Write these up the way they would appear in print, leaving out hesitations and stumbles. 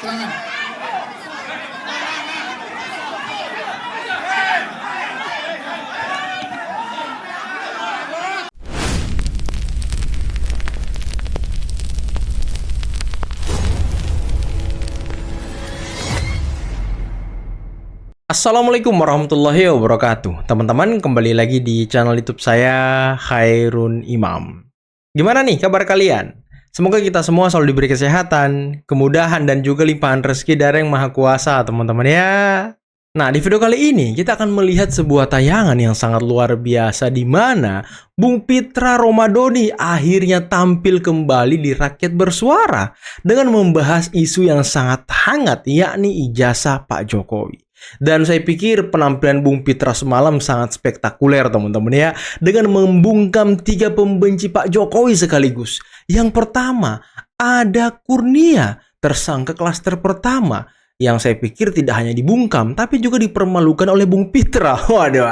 Silakan. Assalamualaikum warahmatullahi wabarakatuh. Teman-teman, kembali lagi di channel YouTube saya, Khairun Imam. Gimana nih kabar kalian? Semoga kita semua selalu diberi kesehatan, kemudahan, dan juga limpahan rezeki dari Yang Maha Kuasa, teman-teman ya. Nah, di video kali ini kita akan melihat sebuah tayangan yang sangat luar biasa di mana Bung Pitra Romadhoni akhirnya tampil kembali di Rakyat Bersuara dengan membahas isu yang sangat hangat, yakni ijazah Pak Jokowi. Dan saya pikir penampilan Bung Pitra semalam sangat spektakuler, teman-teman ya, dengan membungkam 3 pembenci Pak Jokowi sekaligus. Yang pertama, ada Kurnia, tersangka klaster pertama, yang saya pikir tidak hanya dibungkam, tapi juga dipermalukan oleh Bung Pitra. Waduh.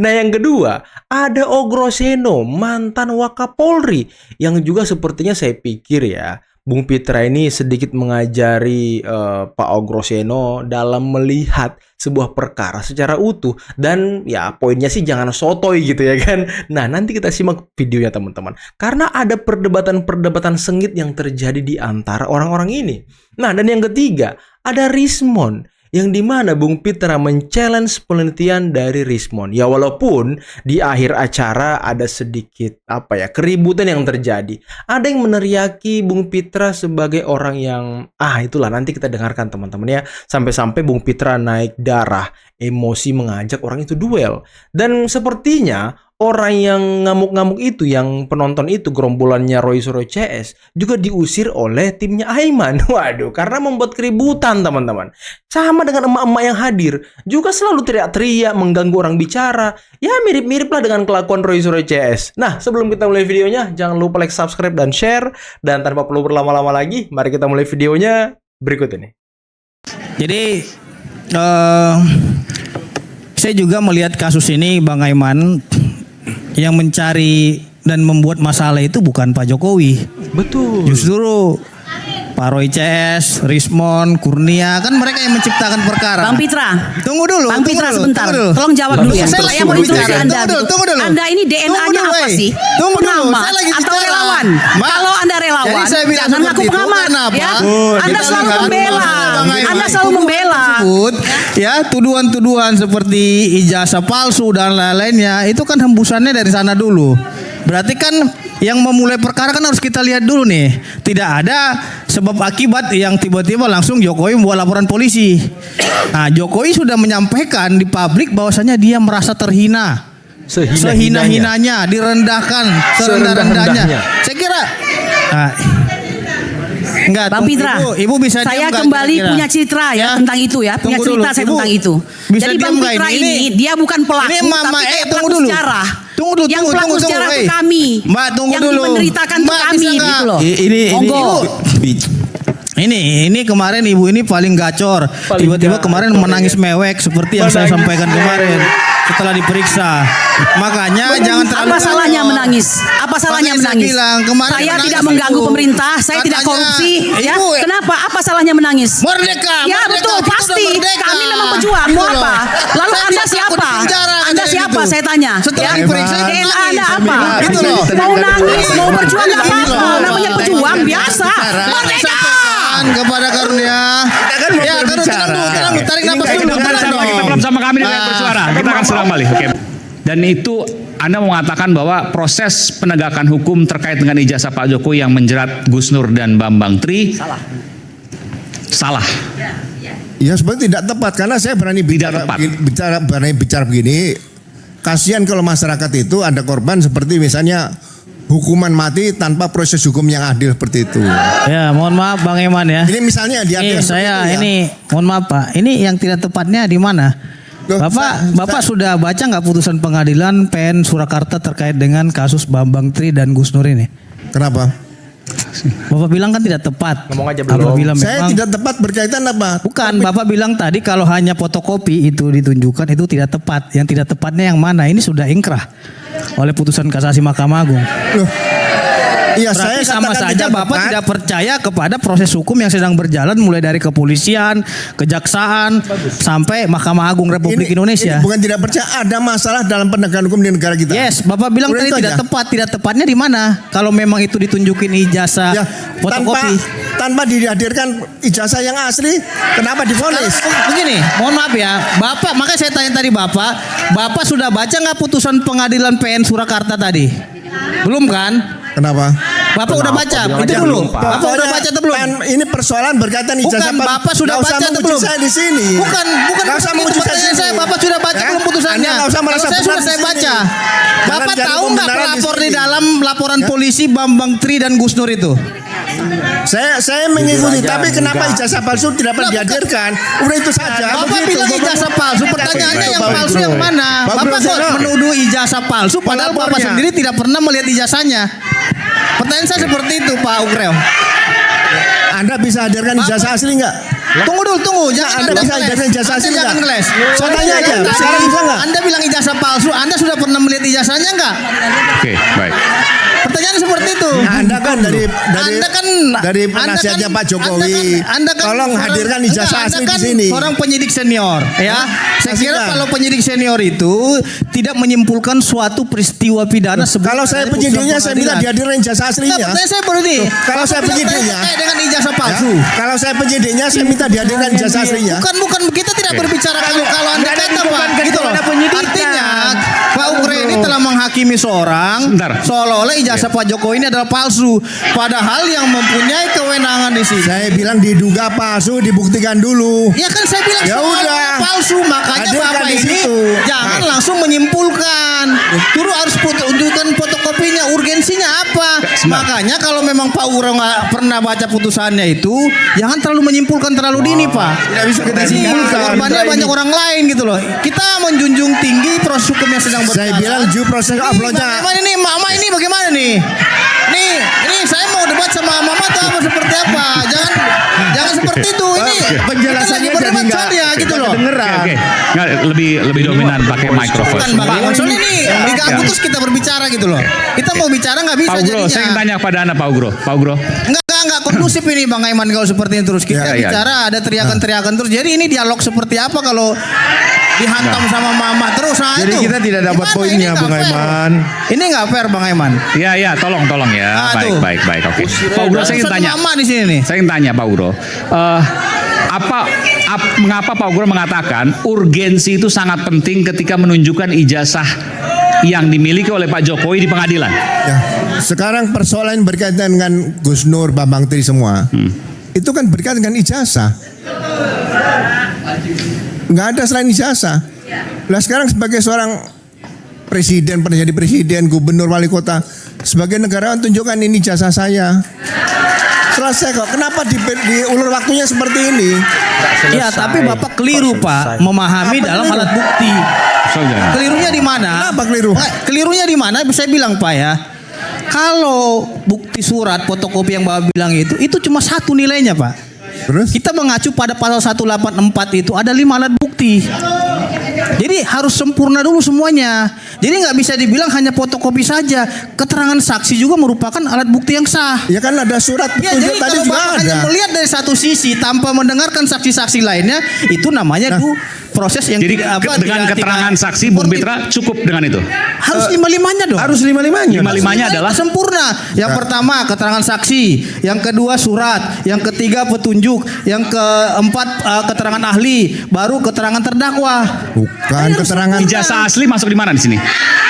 Nah, yang kedua, ada Ogroseno, mantan Wakapolri, yang juga sepertinya saya pikir ya, Bung Pitra ini sedikit mengajari Pak Ogroseno dalam melihat sebuah perkara secara utuh. Dan ya poinnya sih jangan sotoy gitu ya kan. Nah, nanti kita simak videonya teman-teman. Karena ada perdebatan-perdebatan sengit yang terjadi di antara orang-orang ini. Nah, dan yang ketiga, ada Rismond, yang dimana Bung Pitra men-challenge penelitian dari Rismond. Ya walaupun di akhir acara ada sedikit keributan yang terjadi. Ada yang meneriaki Bung Pitra sebagai orang yang itulah, nanti kita dengarkan teman-teman ya. Sampai-sampai Bung Pitra naik darah, emosi mengajak orang itu duel. Dan sepertinya orang yang ngamuk-ngamuk itu, yang penonton itu, gerombolannya Roy Suryo CS, juga diusir oleh timnya Aiman. Waduh, karena membuat keributan teman-teman. Sama dengan emak-emak yang hadir, juga selalu teriak-teriak, mengganggu orang bicara. Ya mirip-mirip lah dengan kelakuan Roy Suryo CS. Nah, sebelum kita mulai videonya, jangan lupa like, subscribe, dan share. Dan tanpa perlu berlama-lama lagi, mari kita mulai videonya berikut ini. Jadi saya juga melihat kasus ini, Bang Aiman, yang mencari dan membuat masalah itu bukan Pak Jokowi. Betul. Justru Pak Roy CS, Rismond, Kurnia, kan mereka yang menciptakan perkara. Bang Pitra. Tunggu dulu. Bang Pitra sebentar. Tunggu dulu. Tolong jawab dulu ya. Saya mau instruksi Anda. Tunggu dulu. Anda ini DNA-nya apa sih? Pengamat atau relawan? Kalau Anda relawan, jangan ngaku pengamat ya. Anda selalu membela. Anda selalu membela. Ya, tuduhan-tuduhan seperti ijazah palsu dan lain-lainnya itu kan hembusannya dari sana dulu. Berarti kan yang memulai perkara kan harus kita lihat dulu nih. Tidak ada sebab akibat yang tiba-tiba langsung Jokowi membuat laporan polisi. Nah, Jokowi sudah menyampaikan di publik bahwasanya dia merasa terhina. Sehina-hinanya, direndahkan serendah-rendahnya. Saya kira enggak, Bang Pitra, Ibu bisa saya kembali punya citra ya tentang itu ya. Punya cerita saya tentang itu. Jadi Bang Pitra ini dia bukan pelaku, tapi dia pelaku sejarah. Yang pelaku sejarah itu kami. Mbak, tunggu yang dulu. Yang menderitakan itu kami gitu loh. Ini kemarin ibu ini paling gacor. Tiba-tiba kemarin menangis mewek seperti yang saya sampaikan kemarin setelah diperiksa. Makanya jangan terlalu. Apa salahnya menangis? Apa salahnya menangis? Saya tidak mengganggu pemerintah, saya tidak korupsi. Ya, kenapa? Apa salahnya menangis? Merdeka. Ya betul, pasti. Kami memang pejuang. Mau apa? Lalu Anda siapa? Anda siapa? Saya tanya. Setelah diperiksa, DNA Anda apa? Mau nangis, mau berjuang nggak apa-apa. Namanya pejuang biasa. Merdeka. Kepada Karunia. Ya, tarik nafas dulu. Kita belum sama kami dengan bersuara. Kita akan serang balik. Oke. Dan itu Anda mengatakan bahwa proses penegakan hukum terkait dengan ijazah Pak Jokowi yang menjerat Gus Nur dan Bambang Tri salah. Ya sebenarnya tidak tepat karena saya berani bicara begini. Kasihan kalau masyarakat itu ada korban seperti misalnya hukuman mati tanpa proses hukum yang adil seperti itu. Ya, mohon maaf Bang Eman ya. Ini misalnya mohon maaf Pak. Ini yang tidak tepatnya di mana? Bapak sudah baca nggak putusan pengadilan PN Surakarta terkait dengan kasus Bambang Tri dan Gus Nur ini? Kenapa? Bapak bilang kan tidak tepat. Ngomong aja belum. Saya tidak tepat berkaitan apa? Bukan, Bapak bilang tadi kalau hanya fotokopi itu ditunjukkan itu tidak tepat. Yang tidak tepatnya yang mana? Ini sudah ingkrah oleh putusan kasasi Mahkamah Agung. Loh, Iya, Berarti saya sama katakan saja tidak Bapak tepat. tidak percaya kepada proses hukum yang sedang berjalan mulai dari kepolisian, kejaksaan, sampai Mahkamah Agung Republik Indonesia. Ini bukan tidak percaya, ada masalah dalam penegakan hukum di negara kita. Yes, Bapak bilang Udah tadi itu tidak aja. tepat. Tidak tepatnya di mana? Kalau memang itu ditunjukin ijazah Ya, fotokopi. tanpa dihadirkan ijazah yang asli, kenapa divonis? Begini, mohon maaf ya, Bapak, makanya saya tanya tadi Bapak sudah baca nggak putusan pengadilan PN Surakarta tadi? Belum kan? Kenapa? Bapak udah baca, Bilang itu aja dulu. belum, Pak. Bapak udah baca atau belum? Ini persoalan berkaitan ijazah. Bukan, Bapak sudah Nggak usah baca atau menguji belum? saya di sini. Bukan Nggak usah begitu menguji saya di pertanyaan saya. sini. Bapak sudah baca Ya? belum putusannya? Anda nggak usah merasa Kalau saya benar sudah di saya sini. baca. Jangan Bapak cari tahu nggak pembenaran di pelapor di sini. dalam laporan polisi Bambang Tri dan Gus Nur itu? Saya mengikuti, aja, tapi kenapa enggak. ijazah palsu tidak pernah Lah, bukan. dihadirkan? Udah itu saja. Bapak Begitu. bilang ijazah palsu. Pertanyaannya yang palsu yang mana? Pak Bapak kok Brozono. menuduh ijazah palsu padahal Bapak Pelapornya. sendiri tidak pernah melihat ijazahnya. Pertanyaan saya seperti itu, Pak Ugreo. Anda bisa hadirkan ijazah asli nggak? Tunggu dulu, tunggu. Jangan Anda bisa ngeles. hadirkan ijazah Anda asli jangan nggak? ngeles. Saya tanya aja, Tadi sekarang bisa nggak? Anda bilang ijazah palsu. Anda sudah pernah melihat ijazahnya nggak? Oke, baik. Pertanyaan seperti itu. Anda kan dari Anda penasihatnya kan- Pak Jokowi. Anda kan Tolong seorang- hadirkan ijazah Anda asli kan di sini. Seorang penyidik senior, ya. Saya kira kasihkan. kalau penyidik senior itu tidak menyimpulkan suatu peristiwa pidana sebelum Kalau saya adanya penyidiknya, putusan saya minta pengadilan. dihadirkan ijazah Enggak, aslinya. pertanyaan saya baru ini. Kalau saya Bapak bilang penyidiknya, terkait dengan ijazah palsu. Kalau saya penyidiknya, saya minta dihadirkan ijazah aslinya. Bukan kita tidak berbicara kalau Anda Nggak ada kata Pak dibebankan gitu loh. kepada penyidikan. Artinya Pak Ugre ini telah menghakimi seorang Sebentar. seolah-olah ijazah Pak Jokowi ini adalah palsu, padahal yang mempunyai kewenangan di sini. Saya bilang diduga palsu, dibuktikan dulu. Ya kan saya bilang Ya seolah-olah udah. palsu, makanya Hadirkan Bapak di ini situ. jangan langsung menyimpulkan. Turu harus tunjukkan fotokopinya, urgensinya apa. Makanya kalau memang Pak Ugre nggak pernah baca putusannya itu, jangan terlalu menyimpulkan terlalu dini, Pak. Tidak bisa kita Ini simpulkan. korbannya banyak orang lain gitu loh. Kita menjunjung tinggi proses hukum yang sedang berjalan. Saya bilang due process of law-nya. Bagaimana nih Mama ini bagaimana nih? Ini saya mau debat sama Mama atau apa seperti apa? Jangan seperti itu. Ini penjelasannya kita lagi berdebat jadi nggak- soalnya gitu loh. kedengeran. Oke. Nggak, lebih dominan pakai mikrofon. Bukan bagaimana soalnya ini diganggu terus kita berbicara gitu loh. Kita mau bicara nggak bisa Pak Ugro, jadinya. saya ingin tanya pada Anda Pak Ugro. Pak Ugro. Enggak kondusif ini Bang Aiman kalau seperti ini terus. Kita Ya, ya. bicara ada teriakan-teriakan terus. Jadi ini dialog seperti apa kalau dihantam sama Mama terus? Nah, Jadi itu. kita tidak dapat Gimana? poinnya, Ini nggak Bang fair. Aiman. Ini nggak fair Bang Aiman. Ya, tolong ya. Ah, tuh. Baik. Oke. Pak Ugro, saya ingin Urusan tanya. Mama di sini nih. Saya ingin tanya Pak Ugro. Mengapa Pak Ugro mengatakan urgensi itu sangat penting ketika menunjukkan ijazah yang dimiliki oleh Pak Jokowi di pengadilan? Ya, sekarang persoalan berkaitan dengan Gus Nur, Bambang Tri semua, itu kan berkaitan dengan ijazah. Nggak ada selain ijazah. Lah sekarang sebagai seorang presiden, pernah jadi presiden, gubernur, wali kota, sebagai negarawan tunjukkan ini ijazah saya. Selesai kok. Kenapa diulur waktunya seperti ini? Iya, tapi Bapak keliru Pak memahami Apa dalam keliru? alat bukti. Saudara. Kelirunya di mana? Kenapa keliru? Kelirunya di mana? Saya bilang Pak ya. Kalau bukti surat fotokopi yang Bapak bilang itu cuma satu nilainya Pak. Terus? Kita mengacu pada pasal 184 itu ada 5 alat bukti. Jadi harus sempurna dulu semuanya. Jadi nggak bisa dibilang hanya fotokopi saja. Keterangan saksi juga merupakan alat bukti yang sah. Ya kan ada surat Ya, petunjuk jadi tadi kalau juga Bapak ada. hanya melihat dari satu sisi tanpa mendengarkan saksi-saksi lainnya, itu namanya proses yang Jadi tidak dengan tidak- keterangan tidak- saksi Bung Mitra cukup dengan itu. harus lima-limanya dong. Harus lima-limanya. Lima-limanya adalah sempurna. Yang pertama keterangan saksi, yang kedua surat, yang ketiga petunjuk, yang keempat keterangan ahli, baru keterangan terdakwa. Bukan keterangan ijazah asli masuk di mana di sini?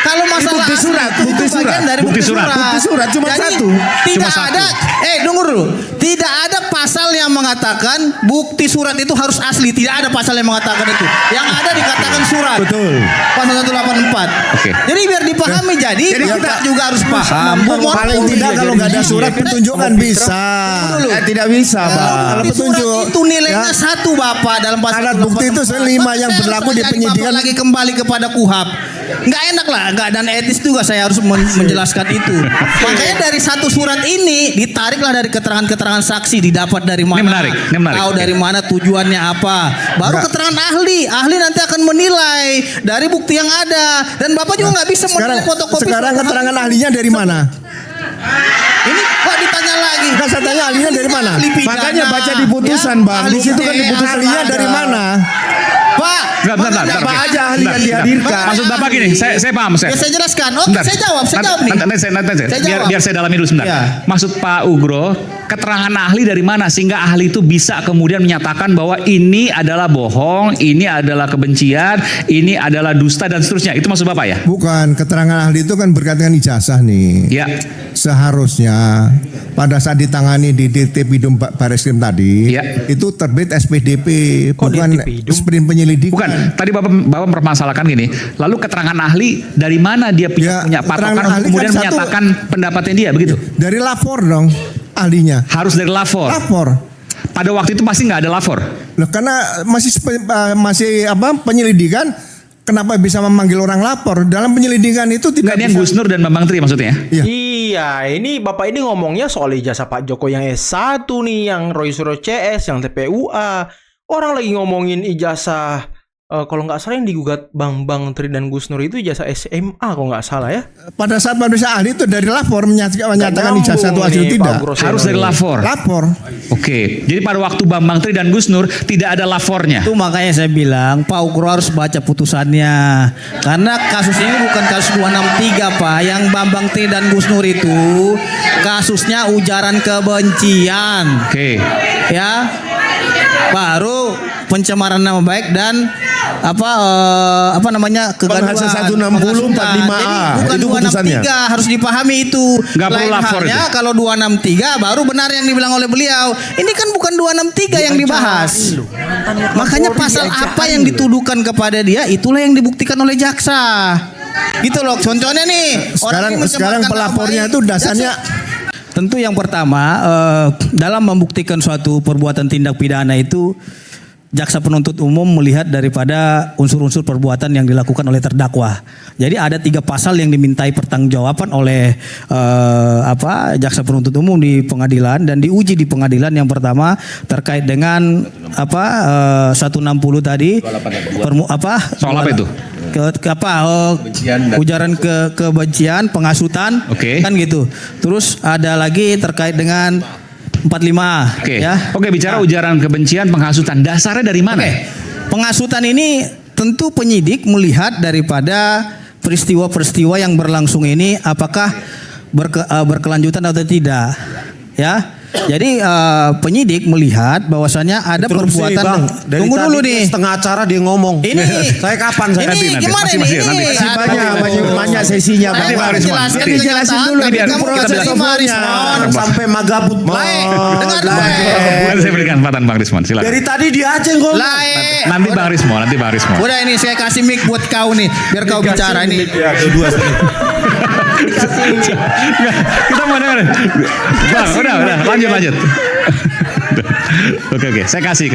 Kalau masalah bukti asli, surat, itu bukti bagian surat. dari Bukti surat. Bukti surat cuma Jadi, satu. Tidak Cuma satu. ada. Tunggu dulu. Tidak ada pasal yang mengatakan bukti surat itu harus asli. Tidak ada pasal yang mengatakan itu. Yang ada dikatakan surat. Betul. Pasal 184. Oke. Jadi biar dipahami. Jadi kita juga harus paham. Paling tidak kalau nggak ada surat petunjukkan bisa. Tidak bisa, Pak. Kalau Bukti surat petunjuk itu nilainya ya, satu Bapak dalam pasal alat bukti itu 184. 5 yang Saya berlaku harus di mencari penyidikan. Bapak lagi kembali kepada KUHAP. Nggak enak lah, nggak dan etis juga saya harus menjelaskan itu. Makanya dari satu surat ini ditariklah dari keterangan-keterangan saksi, didapat dari mana, Ini menarik. tahu dari mana tujuannya apa. Baru Nggak. keterangan ahli nanti akan menilai dari bukti yang ada. Dan Bapak juga nggak bisa menilai fotokopi. sekarang surat keterangan ahli. ahlinya dari mana? Ini kok ditanya lagi? Enggak, saya tanya ahlinya dari mana? Ahli pidana. Makanya baca di putusan, Ya, Bang. ahli Di situ kan di putusan ahlinya ada. dari mana? Pak, Enggak, bentar, Apa oke. aja ahli yang dihadirkan? Maksud Bapak gini, saya paham, ya saya jelaskan. Oke, Bentar. saya jawab nih. Nanti, biar saya dalami dulu sebentar. Ya. Maksud Pak Ugro, keterangan ahli dari mana sehingga ahli itu bisa kemudian menyatakan bahwa ini adalah bohong, ini adalah kebencian, ini adalah dusta dan seterusnya. Itu maksud Bapak ya? Bukan, keterangan ahli itu kan berkaitan dengan ijazah nih. Ya. Seharusnya pada saat ditangani di Dirtipidum Bareskrim tadi, Ya. itu terbit SPDP, Kok bukan Dirtipidum? sprint penyelidikan. Bukan, tadi Bapak mempermasalahkan gini. Lalu keterangan ahli dari mana dia Ya, punya patokan keterangan untuk ahli kemudian kan satu- menyatakan pendapatnya dia begitu? Dari lapor dong ahlinya. Harus dari lapor. Lapor. Pada waktu itu pasti nggak ada lapor. Loh, karena masih penyelidikan, kenapa bisa memanggil orang lapor? Dalam penyelidikan itu Nggak, tidak ini yang bisa. Gus Nur dan Bambang Tri maksudnya. Iya. Iya, ini Bapak ini ngomongnya soal ijazah Pak Joko yang S1 nih, yang Roy Suryo CS, yang TPUA. Orang lagi ngomongin ijazah, kalau nggak salah yang digugat Bambang Tri dan Gus Nur itu ijazah SMA kalau nggak salah ya. Pada saat manusia ahli itu dari lapor menyatakan Nggak ijazah itu nyambung asli nih, tidak. Pak Groseno Harus dari nih. lapor. Lapor. Oke, jadi pada waktu Bambang Tri dan Gus Nur tidak ada lapornya. Itu makanya saya bilang Pak Ugro harus baca putusannya. Karena kasus ini bukan kasus 263 Pak. Yang Bambang Tri dan Gus Nur itu kasusnya ujaran kebencian. Oke. Ya. Baru pencemaran nama baik dan apa namanya kegaduhan. Penghasilan 160 45A. Jadi bukan Itu putusannya. 263 harus dipahami itu. Nggak perlu Lain lapor halnya itu. kalau 263 baru benar yang dibilang oleh beliau. Ini kan bukan 263 yang dibahas. Makanya pasal apa yang dituduhkan kepada dia itulah yang dibuktikan oleh jaksa. Gitu loh. Contohnya nih, orang ini Sekarang mencemarkan pelapornya nama itu baik. dasarnya Tentu yang pertama dalam membuktikan suatu perbuatan tindak pidana itu jaksa penuntut umum melihat daripada unsur-unsur perbuatan yang dilakukan oleh terdakwa. Jadi ada 3 pasal yang dimintai pertanggungjawaban oleh jaksa penuntut umum di pengadilan dan diuji di pengadilan. Yang pertama terkait dengan 160 tadi. Soal apa itu? Ujaran kebencian, penghasutan, Oke. kan gitu. Terus ada lagi terkait dengan 45 Oke. ya. Oke, bicara ujaran kebencian, penghasutan, dasarnya dari mana? Oke. Penghasutan ini tentu penyidik melihat daripada peristiwa-peristiwa yang berlangsung ini apakah berkelanjutan atau tidak. Ya. Jadi penyidik melihat bahwasannya ada perbuatan. Bang, dari Tunggu tadi dulu nih. setengah acara dia ngomong. Ini saya kapan saya ini nanti, gimana masih, ini? nanti. masih banyak sesinya. Nanti Pak Rismon, Jelaskan nanti. dijelasin dulu. Nanti biar Kamu kita harus bilang. terima, Rismon. sampai magabut. Baik, dengar Lain. Nanti saya berikan kesempatan Bang Rismon, silakan. Dari tadi dia aja yang ngomong. Lain. Nanti Bang Rismon, nanti Bang Rismon. Udah ini saya kasih mic buat kau nih, biar kau bicara ini. Ya, kedua. Nggak, kita mau dengar. Bang, udah, lanjut. Oke, saya kasih.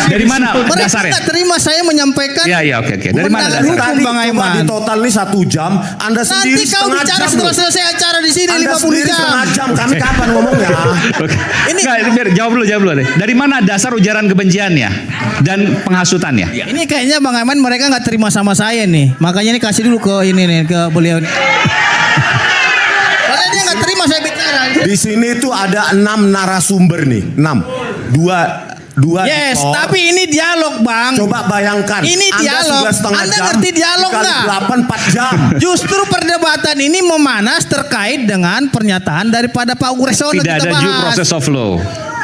Dari mana Mereka dasarnya? nggak terima saya menyampaikan. Iya, oke. Dari mana kewenangan dasarnya? hukum, Tadi Bang cuma Aiman. di total nih 1 jam. Anda Nanti sendiri kau setengah bicara jam. setelah loh. selesai acara di sini Anda 50 sendiri jam. setengah jam. Kami kapan ngomongnya? Oke. Ini- Nggak, biar jawab dulu deh. Dari mana dasar ujaran kebenciannya dan penghasutannya? Ini kayaknya Bang Aiman mereka nggak terima sama saya nih. Makanya ini kasih dulu ke ini nih ke beliau. Karena dia nggak terima saya bicara. Di sini tuh ada 6 narasumber nih. 6. Dua Yes, di tapi ini dialog, Bang. Coba bayangkan. Ini Anda dialog. sudah setengah Anda jam. ngerti dialog dikali nggak? 8 4 jam. Justru perdebatan ini memanas terkait dengan pernyataan daripada Pak Ugresono Tidak kita ada bahas. due process of law.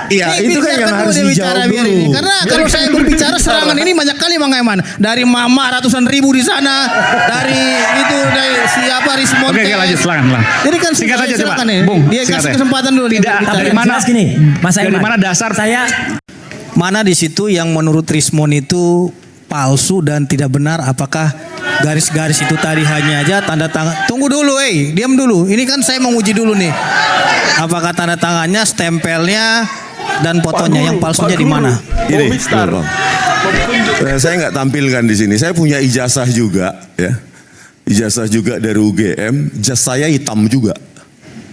Iya, itu kan yang harus dijawab biar dulu. ini. Karena kalau saya berbicara serangan ini banyak kali Bang Aiman. Dari mama ratusan ribu di sana, dari siapa Rismon. Oke, lanjut silakan. Jadi kan Singkat aja coba. silakan nih. Bung, Dia singkat kasih aja. kesempatan dulu dia Tidak, berbicara. dari mana? Jelas gini, Mas Dari Aiman. mana dasar Mana di situ yang menurut Rismon itu palsu dan tidak benar? Apakah garis-garis itu tadi hanya aja tanda tangan? Tunggu dulu, diam dulu. Ini kan saya menguji dulu nih. Apakah tanda tangannya, stempelnya, dan fotonya yang palsunya di mana? Ini, Bang. Saya nggak tampilkan di sini. Saya punya ijazah juga, ya. Ijazah juga dari UGM. Jas saya hitam juga.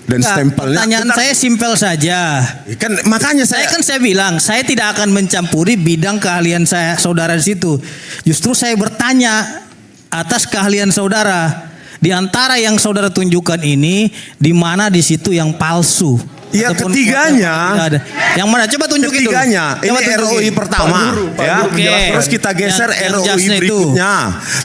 Dan Enggak, stempelnya. pertanyaan Bentar. saya simpel saja. Kan makanya Saya bilang, saya tidak akan mencampuri bidang keahlian saudara di situ. Justru saya bertanya atas keahlian saudara. Di antara yang saudara tunjukkan ini, di mana di situ yang palsu? Ya, Ataupun ketiganya. tidak ada. Yang mana? Coba tunjukin dulu. Ketiganya, Coba ini tunjukin. ROI pertama, ya. Oke. Terus kita geser Yang ROI jasnya itu. berikutnya,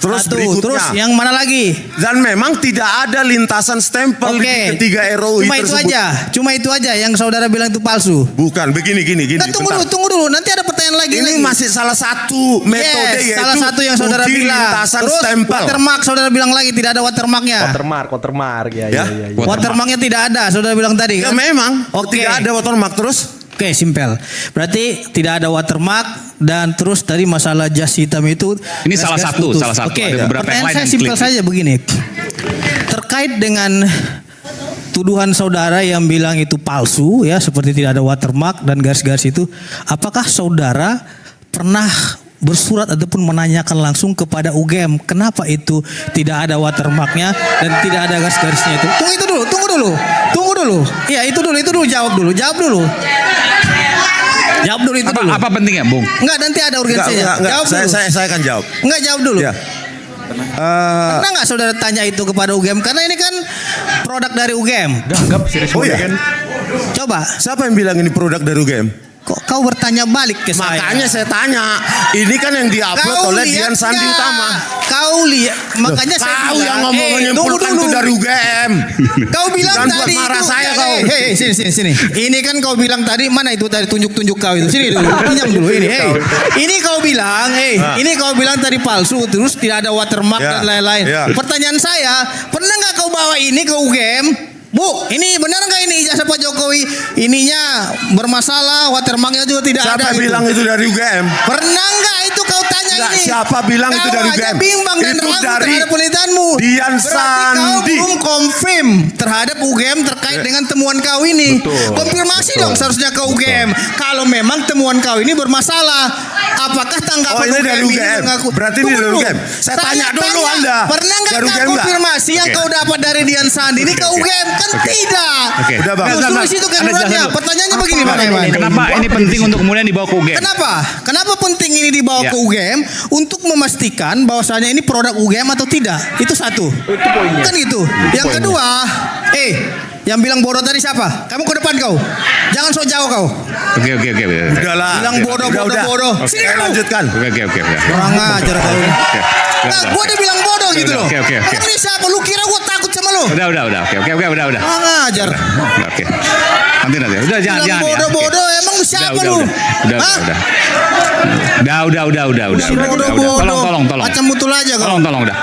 terus Satu. berikutnya. Terus yang mana lagi? Dan memang tidak ada lintasan stempel Oke. di ketiga ROI Cuma itu tersebut. aja. Cuma itu aja yang saudara bilang itu palsu. Bukan, begini. Nah, tunggu dulu. Nanti ada pertanyaan lagi. Ini masih salah satu metode, Yes, yaitu salah satu yang saudara uji bilang. lintasan Terus stempel. watermark saudara bilang lagi tidak ada watermarknya. Watermark ya. Ya. Watermarknya tidak ada, saudara bilang tadi Ya kan? memang, Oke. tidak ada watermark terus. Oke, simpel. Berarti tidak ada watermark dan terus tadi masalah jas hitam itu. Ini salah satu, putus. salah satu. Oke, Ada beberapa yang pertanyaan lain saya yang simpel klik. saja begini. Terkait dengan tuduhan saudara yang bilang itu palsu ya, seperti tidak ada watermark dan garis-garis itu, apakah saudara pernah bersurat ataupun menanyakan langsung kepada UGM kenapa itu tidak ada watermarknya dan tidak ada garis-garisnya itu? Tunggu dulu. Iya, itu dulu, jawab dulu. Jawab dulu itu dulu. Apa pentingnya, Bung? Enggak, nanti ada urgensinya. Enggak. Jawab dulu. Saya akan jawab. Enggak, jawab dulu. Ya. Pernah nggak saudara tanya itu kepada UGM? Karena ini kan produk dari UGM. Anggap serius Oh ya. kan? Coba, Siapa yang bilang ini produk dari UGM? kok kau bertanya balik ke saya? Makanya saya tanya. Ini kan yang diupload Kau oleh lihat Dian Sandi nggak? Utama. Kau lihat, makanya saya Kau bilang, yang ngomong menyimpulkan itu dari UGM. Kau bilang Jangan buat tadi marah itu, saya kau. Hei, sini. Ini kan kau bilang tadi, mana itu tadi tunjuk kau itu. Sini dulu, pinjam dulu ini. Ini kau bilang, ini kau bilang tadi palsu, terus tidak ada watermark Ya, dan lain-lain. ya. Pertanyaan saya, pernah nggak kau bawa ini ke UGM? Bu, ini benar nggak ini ijazah Pak Jokowi? Ininya bermasalah, watermarknya juga tidak Siapa ada. yang bilang itu dari UGM? Pernah nggak itu kau tanya Enggak, ini? siapa bilang itu dari Kau aja UGM? bimbang dan Itu ragu dari terhadap penelitianmu. Dian Berarti kau Sandi. belum confirm terhadap UGM terkait dengan temuan kau ini. Konfirmasi dong seharusnya ke UGM. Kalau memang temuan kau ini bermasalah, apakah tanggapan Oh, ini dari UGM. mengaku? Berarti ini Tunggu dari dulu. UGM. Saya tanya dulu Anda. Pernah nggak Dari kau UGM nggak? konfirmasi yang Oke. kau dapat dari Dian Sandi ini ke Oke. UGM? Kan Oke. tidak. Oke. Udah, Bang. Justru di situ Anda keluarnya. jelasin dulu. Pertanyaannya begini, Bang Iman. Kenapa ini penting untuk kemudian dibawa ke UGM? Kenapa? Kenapa penting ini dibawa Ya. ke UGM untuk memastikan bahwasanya ini produk UGM atau tidak? Itu satu. Itu poinnya. Kan gitu. Yang kedua, yang bilang bodoh tadi siapa? Kamu ke depan kau. Jangan sok jauh kau. Oke. Udahlah. Bilang bodoh. Oke, Sini kamu. lanjutkan. Oke. Kurang ajar kau. Nah, Udah. gua udah bilang bodoh gitu loh. Oke. Emang ini siapa? Lu kira gua takut sama lu? Udah. Oke. Udah. Kurang ajar. Oke. Nanti. Udah jangan Bilang ya. bodoh. Emang lu siapa lu? Hah? Udah. Bodoh. Tolong. Macam mutul aja kau. Tolong udah.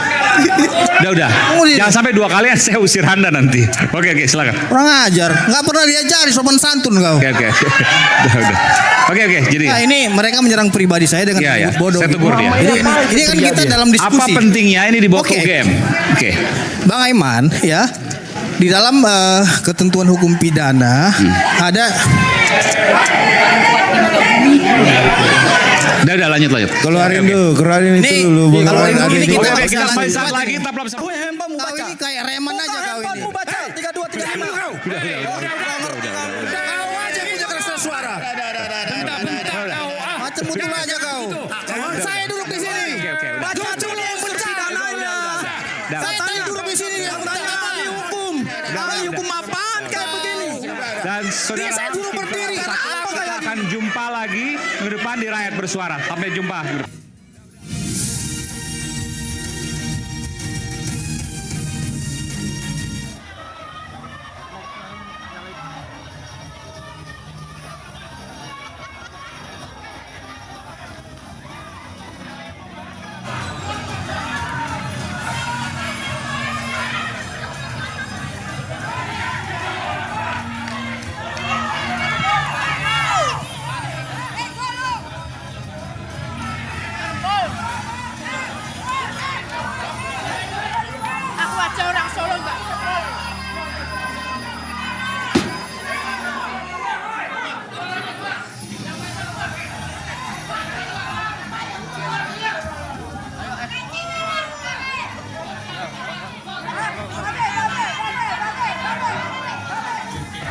Udah. Tunggu di- Jangan sampai 2 kali saya usir Anda nanti. Oke, silakan. Kurang ajar. Nggak pernah diajari sopan santun kau. Oke. Udah. Oke, jadi. Nah, ini mereka menyerang pribadi saya dengan Iya. menyebut bodoh. Saya gitu. tegur dia. Ini kan kita dalam Apa diskusi. pentingnya ini dibawa ke Oke. UGM? Oke. Bang Aiman, ya. Di dalam ketentuan hukum pidana ada Udah lanjut. Keluarin ini dulu. Bang. kalau Ada ini itu. kita Oke, bisa kita lanjut. saat lagi kita belum sampai. Kau ini kayak reman aja kau ini. 3, 2, 3, 5. Kau aja punya kerasa suara. Macam mutul aja kau. Saya duduk di sini. Baca dulu persidangannya. Saya tadi duduk di sini yang tanya ahli hukum. Ahli hukum apaan kayak begini? Dan saudara, Saya dulu berdiri. kita Apa kayak akan jumpa lagi ke depan di Rakyat Bersuara. Sampai jumpa. Aku aja orang Solo enggak.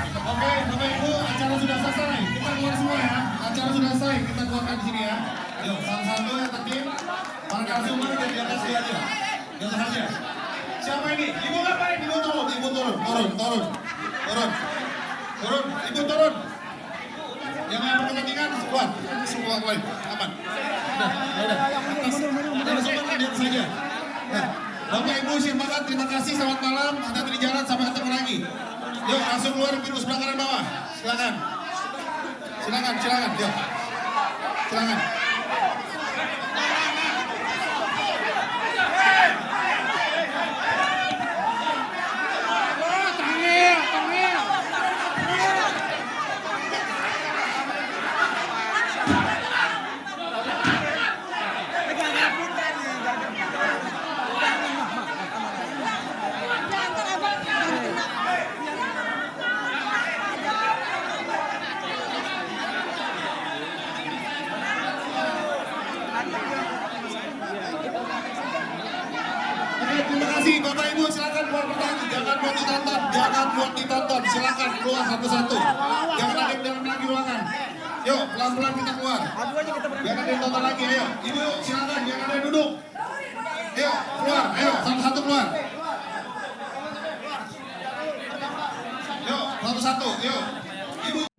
Oke, Bapak Ibu, acara sudah selesai. Kita keluar semua ya. Acara sudah selesai, kita keluarkan di sini ya. Ayo, salah satu yang tertim. Para narasumber di atas dia aja. Di atas aja. siapa ini? Ibu ngapain? Ibu turun, turun. Ibu turun. Yang ada kepentingan, keluar. Semua keluar, aman. Udah. Atas. Ada semua kan diam saja. Nah, Bapak Ibu silakan, terima kasih, selamat malam. Hati-hati di jalan, sampai ketemu lagi. Yuk, langsung keluar pintu sebelah kanan bawah. Silakan. Yuk. Silakan. Terima kasih Bapak Ibu, silakan keluar pertama. Jangan buat ditonton. Silakan keluar satu-satu. Jangan ada yang dalam lagi ruangan. Yuk, pelan-pelan kita keluar. Jangan ada yang tonton lagi, ayo. Ibu, silakan, jangan ada yang duduk. Ayo, keluar, ayo, satu-satu keluar. Yuk, satu-satu, yuk.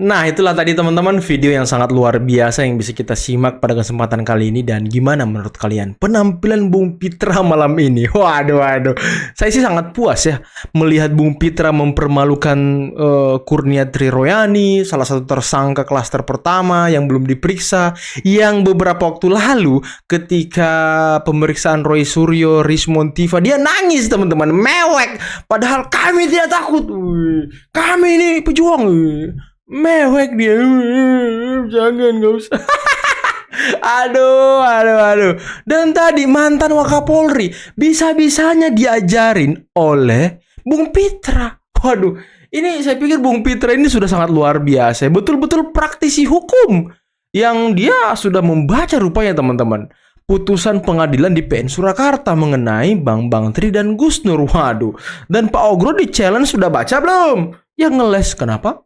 Nah, itulah tadi teman-teman video yang sangat luar biasa yang bisa kita simak pada kesempatan kali ini. Dan gimana menurut kalian penampilan Bung Pitra malam ini? Waduh. Saya sih sangat puas ya melihat Bung Pitra mempermalukan Kurnia Triroyani, salah satu tersangka klaster pertama yang belum diperiksa, yang beberapa waktu lalu ketika pemeriksaan Roy Suryo, Rismon Tiva, dia nangis teman-teman, mewek. Padahal kami tidak takut. Kami ini pejuang. Mewek dia. Jangan, gak usah. Aduh. Dan tadi mantan Wakapolri bisa-bisanya diajarin oleh Bung Pitra. Waduh, ini saya pikir Bung Pitra ini sudah sangat luar biasa. Betul-betul praktisi hukum yang dia sudah membaca rupanya teman-teman. Putusan pengadilan di PN Surakarta mengenai Bang Tri dan Gus Nur. Waduh. Dan Pak Ogro di challenge sudah baca belum? Ya ngeles, kenapa?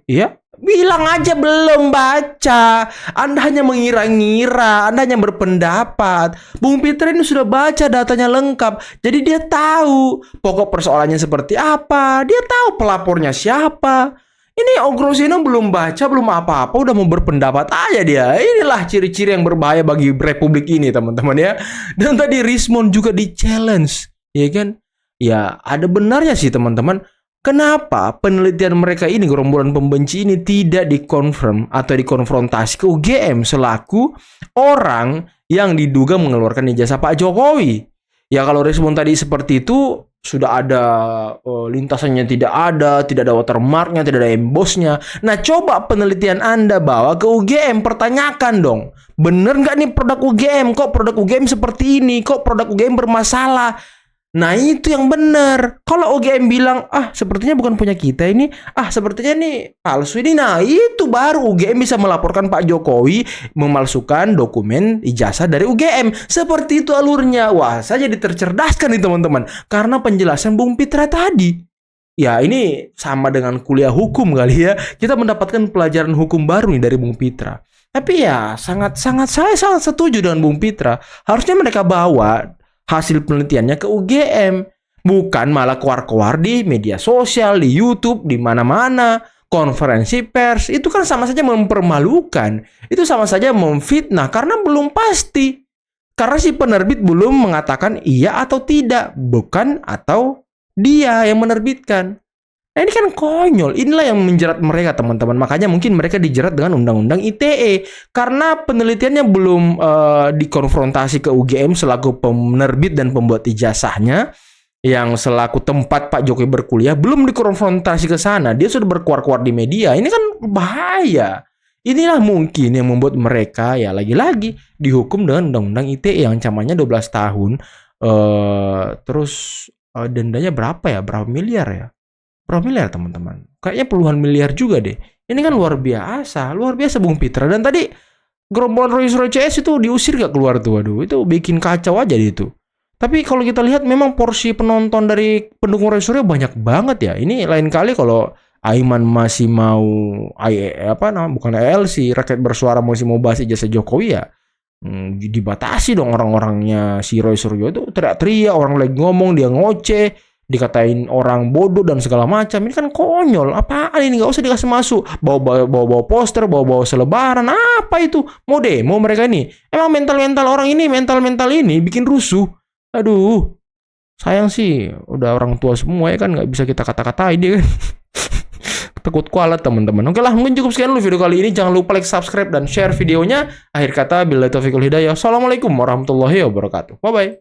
Iya, bilang aja belum baca. Anda hanya mengira-ngira, Anda hanya berpendapat. Bung Pitra ini sudah baca, datanya lengkap. Jadi dia tahu pokok persoalannya seperti apa. Dia tahu pelapornya siapa. Ini Ogro Zeno belum baca, belum apa-apa, udah mau berpendapat aja dia. Inilah ciri-ciri yang berbahaya bagi republik ini, teman-teman ya. Dan tadi Rismon juga di challenge, ya kan? Ya, ada benarnya sih, teman-teman. Kenapa penelitian mereka ini, gerombolan pembenci ini, tidak dikonfirm atau dikonfrontasi ke UGM selaku orang yang diduga mengeluarkan ijazah Pak Jokowi? Ya kalau respon tadi seperti itu, sudah ada lintasannya tidak ada watermarknya, tidak ada embossnya. Nah coba penelitian Anda bawa ke UGM, pertanyakan dong. Bener nggak nih produk UGM? Kok produk UGM seperti ini? Kok produk UGM bermasalah? Nah itu yang benar. Kalau UGM bilang sepertinya bukan punya kita ini, sepertinya nih palsu ini, nah itu baru UGM bisa melaporkan Pak Jokowi memalsukan dokumen ijazah dari UGM. Seperti itu alurnya. Wah, saya jadi tercerdaskan nih teman-teman karena penjelasan Bung Pitra tadi. Ya ini sama dengan kuliah hukum kali ya, kita mendapatkan pelajaran hukum baru nih dari Bung Pitra. Tapi ya saya sangat setuju dengan Bung Pitra. Harusnya mereka bawa hasil penelitiannya ke UGM, bukan malah keluar-keluar di media sosial, di YouTube, di mana-mana, konferensi pers. Itu kan sama saja mempermalukan. Itu sama saja memfitnah karena belum pasti. Karena si penerbit belum mengatakan iya atau tidak, bukan atau dia yang menerbitkan. Nah ini kan konyol. Inilah yang menjerat mereka teman-teman. Makanya mungkin mereka dijerat dengan undang-undang ITE. Karena penelitiannya belum dikonfrontasi ke UGM selaku penerbit dan pembuat ijazahnya. Yang selaku tempat Pak Jokowi berkuliah belum dikonfrontasi ke sana. Dia sudah berkuar-kuar di media. Ini kan bahaya. Inilah mungkin yang membuat mereka ya lagi-lagi dihukum dengan undang-undang ITE yang ancamannya 12 tahun. Terus dendanya berapa ya? Berapa miliar ya? Berapa miliar teman-teman? Kayaknya puluhan miliar juga deh. Ini kan luar biasa Bung Pitra. Dan tadi gerombolan Roy Suryo CS itu diusir gak keluar tuh? Waduh, itu bikin kacau aja itu. Tapi kalau kita lihat memang porsi penonton dari pendukung Roy Suryo banyak banget ya. Ini lain kali kalau Aiman masih mau bukan ALC, rakyat bersuara masih mau bahas ijazah Jokowi ya. Dibatasi dong orang-orangnya si Roy Suryo itu teriak-teriak, orang lagi ngomong dia ngoceh, dikatain orang bodoh dan segala macam. Ini kan konyol. Apaan ini? Nggak usah dikasih masuk. Bawa poster, bawa selebaran. Apa itu? Mau demo mereka ini? Emang mental orang ini, mental ini bikin rusuh. Aduh, sayang sih udah orang tua semua ya kan, nggak bisa kita kata-katain dia kan. Takut kualat teman-teman. Oke lah, mungkin cukup sekian dulu video kali ini. Jangan lupa like, subscribe, dan share videonya. Akhir kata, billahi taufiq wal hidayah. Assalamualaikum warahmatullahi wabarakatuh. Bye-bye.